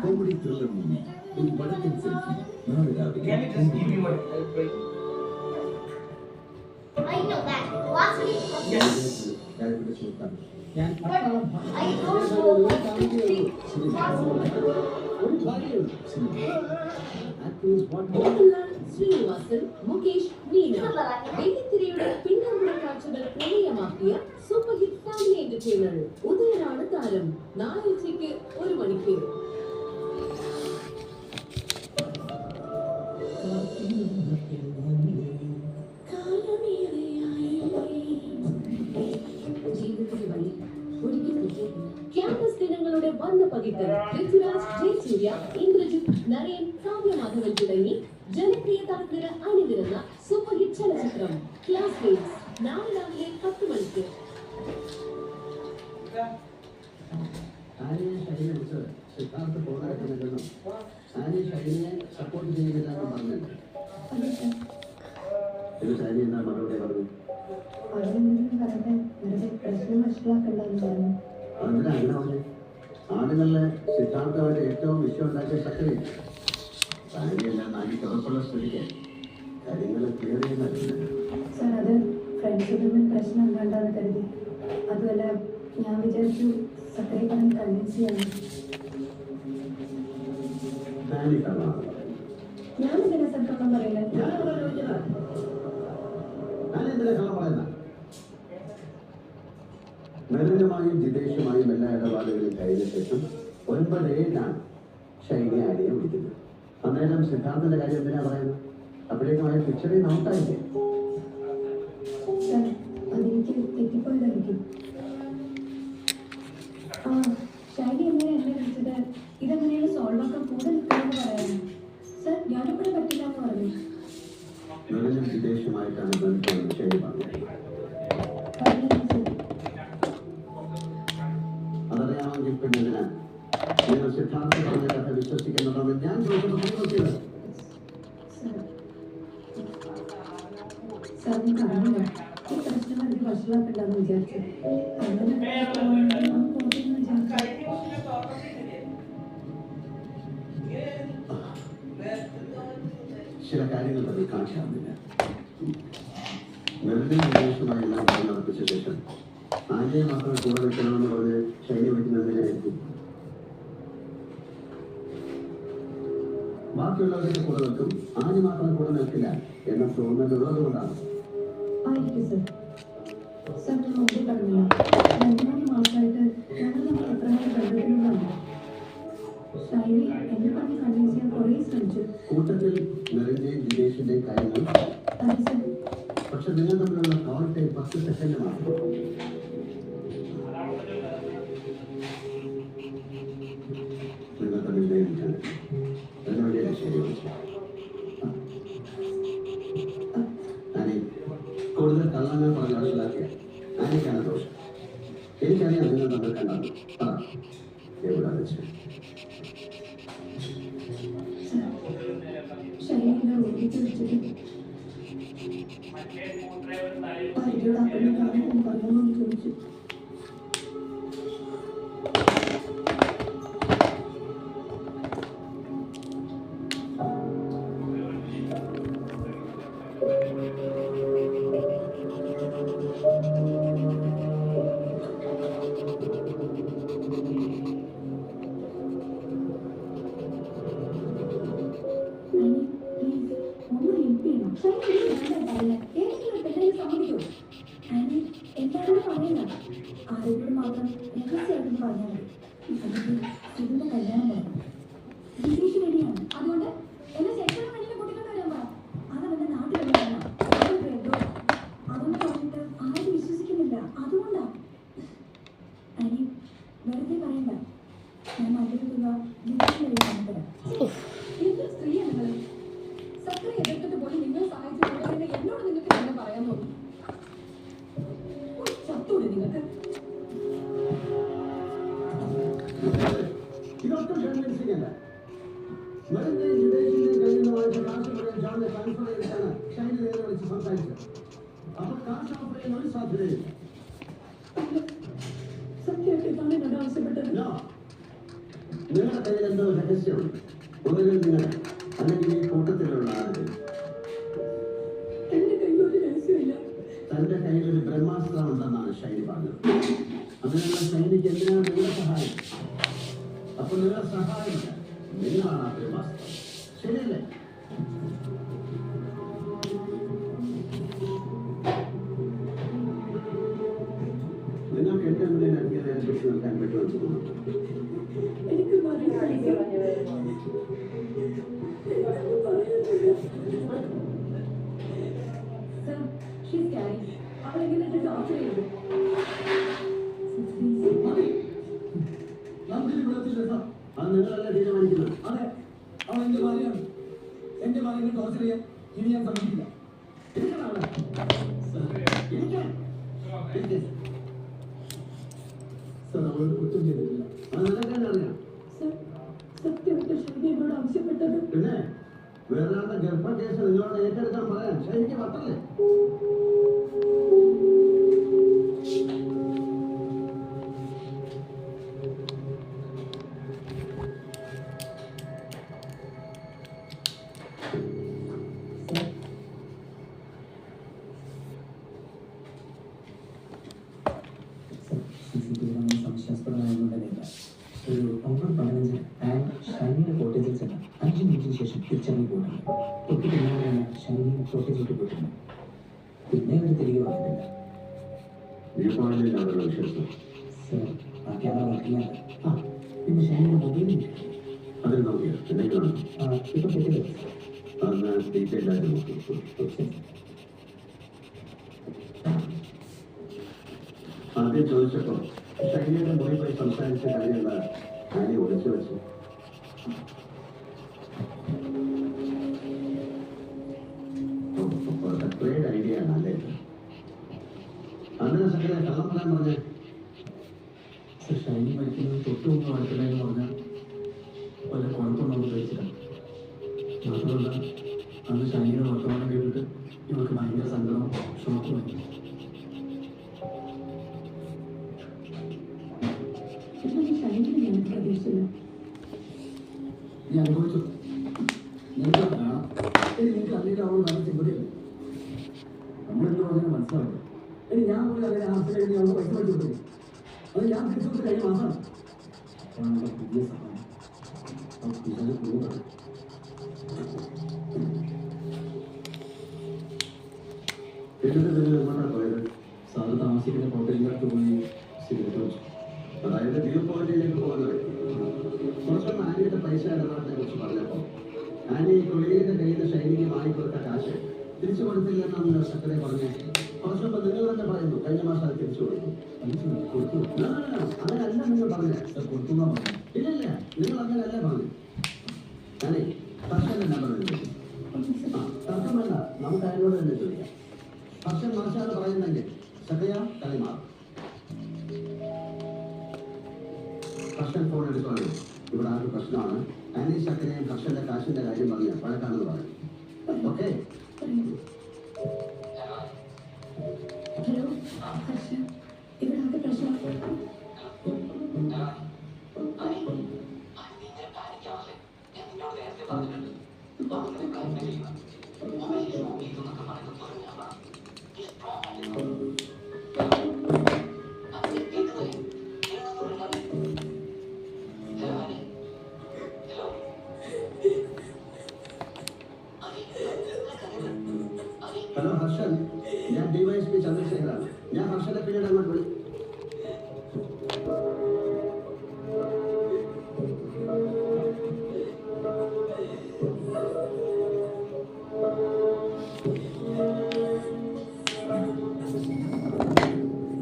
Comedy thriller movie ഒരു വടക്കൻ selfie നാളെ രാവിലെ ശ്രീനിവാസൻ, മുകേഷ്, മീന വെള്ളിത്തിരയുടെ പിന്നമ്പുറ കാഴ്ചകൾ പ്രണയമാക്കിയ സൂപ്പർ ഹിറ്റ് ഫാമിലി എന്റർടൈനർ ഉദയനാണ് താരം. നാളെ ഉച്ചയ്ക്ക് 1 മണിക്ക്. ക്യാമ്പസ് ദിനങ്ങളുടെ വന്ന പകിട്ട് പൃഥ്വിരാജ്, ജയസൂര്യ, ഇന്ദ്രജിത്ത്, നരയൻ, കാവ്യമാധവൻ തുടങ്ങി ജനപ്രിയ താരത്തിന് അണിനിരുന്ന സൂപ്പർ ഹിറ്റ് ചലച്ചിത്രം ക്ലാസ്മേറ്റ്സ് നാളെ രാവിലെ 10 മണിക്ക്. സപ്പോർട്ട് ചെയ്യുന്നില്ലെന്ന് പറഞ്ഞിട്ടുണ്ട്. ഇത് ഷാനി എന്നാ മറുപടി പറഞ്ഞു. അതെന്തിനാ അങ്ങനെ പറഞ്ഞു? ആളുകളിലെ സിദ്ധാന്തമായിട്ട് ഏറ്റവും വിഷയം ഉണ്ടാക്കിയ സക്രിയ ഷാനിയെല്ലാം നാല് ഉറപ്പുള്ള സ്ഥിതിക്ക് കാര്യങ്ങൾ ക്ലിയർ ചെയ്യുന്നില്ല. സാർ, അത് ഫ്രണ്ട്സ് തമ്മിൽ പ്രശ്നം ഉണ്ടാകാന്ന് കരുതി. അതുമല്ല, ഞാൻ വിചാരിച്ചു സക്രിയ പറഞ്ഞ് കൺവിൻസ് ചെയ്യാൻ. ഞാൻ ഇതിനെ സത്യം പറയുന്നത് മെറിനുമായും ജിതേഷുമായും എല്ലാ ഇടപാടുകളും കഴിഞ്ഞ ശേഷം 9-7 ഷൈനി ആര്യെ വിളിക്കുന്നത്. അന്നേരം സിദ്ധാന്തന്റെ കാര്യം എന്തിനാ പറയുന്നത്? അപ്പോഴേക്കും അയാൾ പിക്ചറിൽ ഔട്ടായില്ലേ? അതെനിക്ക് തെറ്റിപ്പോയതായിരിക്കും. ഷൈനി എങ്ങനെ എന്നെ വിളിച്ചത്? ഇതെങ്ങനെയാണ് സോൾവ് ആക്കാൻ കൂടെ നിൽക്കണമെന്ന് പറയാനോ? സർ, ഞാനിവിടെ പറ്റില്ല എന്ന് പറഞ്ഞു. മെറിനും ജിതേഷുമായിട്ടാണ് ബന്ധമെന്ന് ഷൈനി പറഞ്ഞത്. അതറിയാമെങ്കിൽ പിന്നെ എന്തിനാ നിങ്ങൾ സിദ്ധാന്തം പറഞ്ഞ കഥ വിശ്വസിക്കുന്നതെന്ന് ഞാൻ ചോദിക്കുന്നത്? സാറിന് കാണുന്നില്ല, ഈ പ്രശ്നം എനിക്ക് വഷളാക്കണ്ടെന്ന് വിചാരിച്ചു. ചില കാര്യങ്ങൾ തമ്മിൽ കാണിക്കാവുന്നില്ല. മെറിനും ജിതേഷുമായി എല്ലാം നടത്തിച്ച ശേഷം ആര്യെ മാത്രം കൂടെ വെക്കണമെന്ന് പറഞ്ഞ് ഷൈനി വിളിക്കുന്നതിനായിരിക്കും. ബാക്കിയുള്ളവരുടെ കൂടെ നിൽക്കും, ആര്യ മാത്രം കൂടെ നിൽക്കില്ല എന്ന തോന്നലുള്ളത് കൊണ്ടാണ്. ആയിരിക്കും സർ. സർ, ഞാൻ മുമ്പേ പറഞ്ഞില്ല, 2-3 മാസമായിട്ട് ഞങ്ങൾ നമ്മൾ എത്ര ബന്ധത്തിലുള്ളതാണ്. ഷൈനി എന്നെ പറഞ്ഞ് കൺവിൻസ് ചെയ്യാൻ കുറേ ശ്രമിച്ചു. കൂട്ടത്തിൽ മെറിന്റെയും ജിതേഷിന്റെയും കാര്യങ്ങൾ. അതെ സർ. പക്ഷെ നിങ്ങൾ തമ്മിലുള്ള കോൾട്ടേ 10 സെക്കൻഡ് മാത്രം. നിങ്ങൾ തമ്മിൽ നേരിട്ടാണ് അതിനുവേണ്ടിയാണ് ശരി വിളിച്ചത്. ആനി കൂടുതൽ കള്ളങ്ങൾ പറഞ്ഞ് മനസ്സിലാക്കിയ ആനിക്കാണ് ദോഷം. എനിക്കറിയാം നിങ്ങൾ തമ്മിൽ കണ്ടാണ്. എവിടെ വെച്ച് ഷൈനിയുടെ ഓടിച്ച് വെച്ചിട്ട് ഭാര്യയോട് അപ്പനെ കാണാൻ പറഞ്ഞോന്ന് ചോദിച്ചു. ആരോഗ്യം മാത്രം രഹസ്യമായിട്ടൊന്ന് പറഞ്ഞാൽ മതി. ഇതിന്റെ കല്യാണം പറഞ്ഞു ജിതേഷ് റെഡിയാണ്. അതുകൊണ്ട് എന്നെ ശേഷം പെണ്ണിനെ കൂട്ടിക്കൊണ്ട് വരാൻ പറ. അതവന്റെ നാട്ടിലുള്ള അതൊന്നും പറഞ്ഞിട്ട് ആരും വിശ്വസിക്കുന്നില്ല. അതുകൊണ്ടാ അനി വെറുതെ പറയണ്ട. ഞാൻ നല്ലൊരു തുക ജിതേഷിന് തരാം. എന്തൊരു സ്ത്രീയാണ് നിങ്ങൾ. സക്രിയ എതിർത്തിട്ട് പോലും നിങ്ങൾ സഹായിച്ചു എന്നോട് നിങ്ങൾക്ക് വിളിച്ച് സംസാരിച്ചത്. അപ്പൊ കാശ് ഓഫർ ചെയ്യുന്ന ഒരു സാധ്യതയില്ല. സത്യമായിട്ട് ഇതാണ് എന്നോട് ആവശ്യപ്പെട്ടത്. നിങ്ങളുടെ കയ്യിൽ എന്തോ രഹസ്യമുണ്ട്. ഒന്നുകിൽ നിങ്ങൾ അല്ലെങ്കിൽ ഈ കൂട്ടത്തിലുള്ള ആളുകൾ. എന്റെ കയ്യിൽ ഒരു രഹസ്യമില്ല. തന്റെ കയ്യിൽ ഒരു ബ്രഹ്മാസ്ത്രം ഉണ്ടെന്നാണ് ഷൈനി പറഞ്ഞത്. അങ്ങനെയുള്ള ഷൈനിക്ക് എന്തിനാണ് നിങ്ങളുടെ സഹായം? അപ്പൊ നിങ്ങളുടെ സഹായമില്ല, നിങ്ങളാണ് ആ ബ്രഹ്മാസ്ത്രം. ശരിയല്ലേ? നിങ്ങൾക്ക് എന്റെ മുന്നിൽ അധികം പിടിച്ചു നിൽക്കാൻ പറ്റുമെന്ന് തോന്നുന്നു. എനിക്ക് പറയാനില്ല. Sir, she's carrying. അവളെങ്ങനെ എന്നെ ടോർച്ചർ ചെയ്തു? അത് നിങ്ങളല്ല തീരുമാനിക്കുന്നത്. അതെ, അവൾ എന്റെ ഭാര്യയാണ്. എന്റെ ഭാര്യനെ ടോർച്ചർ ചെയ്യാൻ ഇനി ഞാൻ സമ്മതിക്കില്ല. സർ, അവൾ കുറ്റം ചെയ്തിട്ടില്ല. അത് നിനക്ക് തന്നെ അറിയാം. Sir, സത്യമായിട്ട് ഷൈനി എന്നോട് ആവശ്യപ്പെട്ടത്. പിന്നെ വേറൊരാളുടെ ഗർഭക്കേസ് നിങ്ങളോട് ഏറ്റെടുക്കാൻ പറയാൻ ഷൈനിക്ക് പറ്റല്ലേ? സംശയാസ്പദമായതുകൊണ്ടല്ല ഒരു 9:15 ഷൈനിയുടെ കോട്ടേജിൽ ചെന്ന് 5 മിനിറ്റിന് ശേഷം തിരിച്ചറിഞ്ഞു പോയിട്ടുണ്ട്. തൊട്ട് പിന്നാലെയാണ് ഷൈനി കോട്ടേജിലേക്ക് പോയിട്ടുണ്ട്. പിന്നെ അവർ തിരികെ വന്നിട്ടില്ല. അവരുടെ വിശ്വാസം സർ, ആ ക്യാമറ വർക്കില്ല. ആ പിന്നെ ഷൈനിയുടെ മൊബൈലിൽ അതിൽ നോക്കിയോ? എന്തെങ്കിലും ഇപ്പൊ തെറ്റില്ല. അന്ന് ഡീറ്റെയിൽ ആയിട്ട് നോക്കി. ആദ്യം ചോദിച്ചപ്പോൾ ഷൈനിയുടെ മുറി പോയി സംസാരിച്ച കാര്യമുള്ള ആനി ഒളിച്ചു വെച്ചു. ഗ്രേറ്റ് ഐഡിയ ആണ് അല്ലേ? അങ്ങനെ സംഗതി കള്ളം പറയാൻ പറഞ്ഞേ. സർ, ഷൈനി മരിക്കുന്നത് തൊട്ട് മുമ്പ് അടുത്തില്ലെന്ന് പറഞ്ഞാൽ വല്ല കുഴപ്പമൊന്നും ഉദ്ദേശിച്ചില്ല. മാത്രമല്ല അന്ന് ഷൈനിയുടെ വർത്തമാനം കേട്ടിട്ട് ഇവർക്ക് ഭയങ്കര സങ്കടം ഷോക്കുമായി. എന്നിട്ട് ഷൈനിനെ ഞാൻ പ്രതീക്ഷിച്ചില്ല. നീ അനുഭവിച്ചു. നിങ്ങൾക്ക് കാണാം. ഇനി നിങ്ങൾക്ക് അല്ലെങ്കിൽ അവൾ നല്ല ചിന്തയില്ല. നമ്മളെന്ത് പറഞ്ഞാൽ മനസ്സിലാവില്ല. ഇനി ഞാൻ പോയി അതിനെ ആശ്രയിച്ച് ഞങ്ങൾ പൈസ മേടിച്ചു കൊടുത്തു. അത് ഞാൻ തിരിച്ചു കൊടുത്ത് കഴിഞ്ഞ മാസമാണ്. നമ്മുടെ പുതിയ സഹായം ഇത് കൂടുതൽ എന്നിട്ട് നിങ്ങൾ എങ്ങോട്ടാണ് പോയത്? സാറ് താമസിക്കുന്ന കോട്ടേജിനടുത്ത് പോയി സിഗരറ്റ് വെച്ചു. അതായത് വ്യൂ പോയിന്റിലേക്ക് പോകുന്ന വ്യക്തി. കുറച്ചും ആനിയുടെ പൈസ ഇടപാടിനെ കുറിച്ച് പറഞ്ഞപ്പോൾ ആനി കൊളീഗിന്റെ കയ്യിൽ നിന്ന് ഷൈനിക്ക് വാങ്ങിക്കൊടുത്ത കാശ് തിരിച്ചു കൊടുത്തില്ലെന്നാണ് സെക്രട്ടറി പറഞ്ഞത്. കുറച്ചു മുമ്പ് നിങ്ങൾ തന്നെ പറയുന്നു കഴിഞ്ഞ മാസം അത് തിരിച്ചു കൊടുത്തു. കൊടുത്തു. അങ്ങനെയല്ല നിങ്ങൾ പറഞ്ഞത്. കൊടുത്തു എന്നാ പറഞ്ഞു. ഇല്ലല്ല, നിങ്ങൾ അങ്ങനെയല്ല പറഞ്ഞു. ആനി കർഷകന്റെ നമ്പർ തർക്കം വേണ്ട, നമുക്ക് അതിനോട് തന്നെ ചോദിക്കാം. കർഷകൻ മറിച്ചാണ് പറയുന്നെങ്കിൽ സക്കയ കളി മാറും. കർഷകൻ ഫോൺ എടുക്കുകയാണ്. ഇവിടെ ആർക്ക് പ്രശ്നമാണ്? ആനി സക്കരയും കർഷകന്റെ കാശിന്റെ കാര്യം പറഞ്ഞ വഴക്കാണെന്ന് പറയും. ഓക്കെ, ഹലോ ഹർഷ, ഇവിടെ ആകെ പ്രശ്നം. ഹലോ ഹർഷൻ, ഞാൻ ഡിവൈഎസ്പി ചന്ദ്രശേഖരാണ്. ഞാൻ ഹർഷനെ പിന്നീട് അങ്ങോട്ട് വിളി.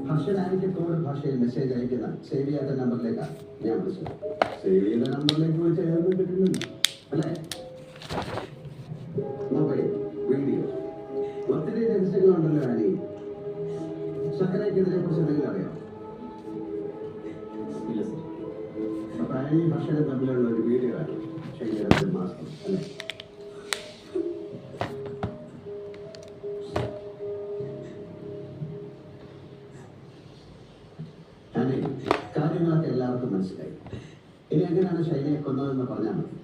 ഹർഷൻ ആനിക്ക് കോഡ് ഭാഷയിൽ മെസ്സേജ് അയക്കുന്ന സേവ് ചെയ്യാത്ത നമ്പറിലേക്കാണ് ഞാൻ വിളിച്ചത്. സേവ് ചെയ്ത നമ്പറിലേക്ക് വിളിച്ച ഏതൊന്നും കിട്ടുന്നില്ല അല്ലേ? മൊബൈൽ, വീഡിയോ, ഒത്തിരി രഹസ്യങ്ങളുണ്ടല്ലോ ആനി. സക്കരയ്ക്ക് ഇതിനെ കുറിച്ച് എന്തെങ്കിലും അറിയാം? ഇല്ല സർ. അപ്പൊ ആനി ഭക്ഷണം തമ്മിലുള്ള ഒരു വീഡിയോ ആണ് ശരീരത്തിൽ മാസം അല്ലേ? മനസ്സിലായി. ഇനി എങ്ങനെയാണ് ഷൈനിയെ കൊന്നതെന്ന് പറഞ്ഞാൽ മതി.